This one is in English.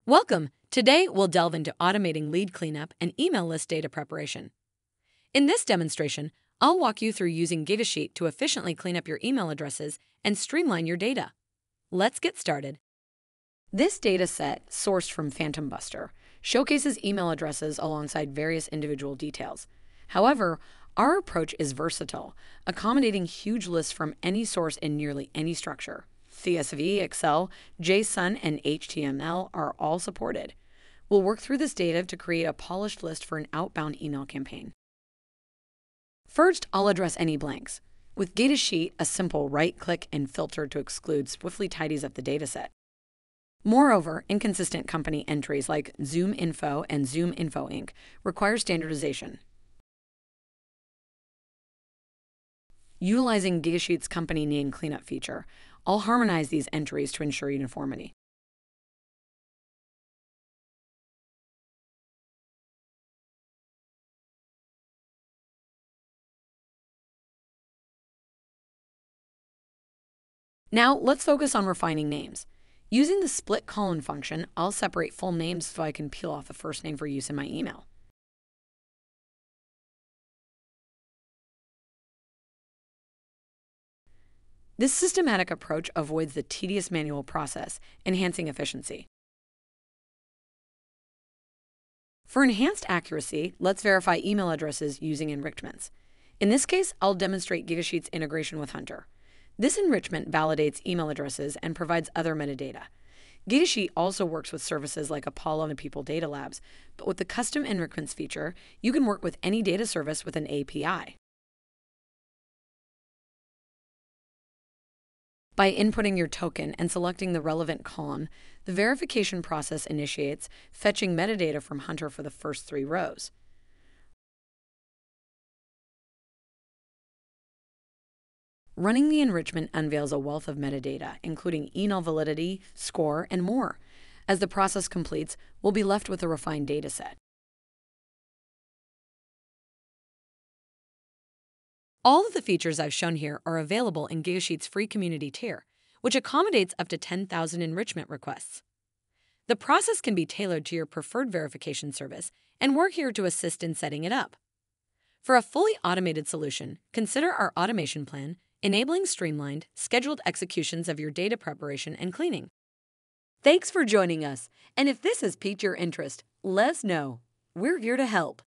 Welcome! Today, we'll delve into automating lead cleanup and email list data preparation. In this demonstration, I'll walk you through using Gigasheet to efficiently clean up your email addresses and streamline your data. Let's get started. This data set, sourced from Phantom Buster, showcases email addresses alongside various individual details. However, our approach is versatile, accommodating huge lists from any source in nearly any structure. CSV, Excel, JSON, and HTML are all supported. We'll work through this data to create a polished list for an outbound email campaign. First, I'll address any blanks. With Gigasheet, a simple right-click and filter to exclude swiftly tidies up the dataset. Moreover, inconsistent company entries like Zoom Info and Zoom Info Inc. require standardization. Utilizing Gigasheet's company name cleanup feature, I'll harmonize these entries to ensure uniformity. Now, let's focus on refining names. Using the split colon function, I'll separate full names so I can peel off the first name for use in my email. This systematic approach avoids the tedious manual process, enhancing efficiency. For enhanced accuracy, let's verify email addresses using enrichments. In this case, I'll demonstrate Gigasheet's integration with Hunter. This enrichment validates email addresses and provides other metadata. Gigasheet also works with services like Apollo and People Data Labs, but with the custom enrichments feature, you can work with any data service with an API. By inputting your token and selecting the relevant column, the verification process initiates, fetching metadata from Hunter for the first 3 rows. Running the enrichment unveils a wealth of metadata, including email validity, score, and more. As the process completes, we'll be left with a refined dataset. All of the features I've shown here are available in Gigasheet's free community tier, which accommodates up to 10,000 enrichment requests. The process can be tailored to your preferred verification service, and we're here to assist in setting it up. For a fully automated solution, consider our automation plan, enabling streamlined, scheduled executions of your data preparation and cleaning. Thanks for joining us, and if this has piqued your interest, let us know. We're here to help.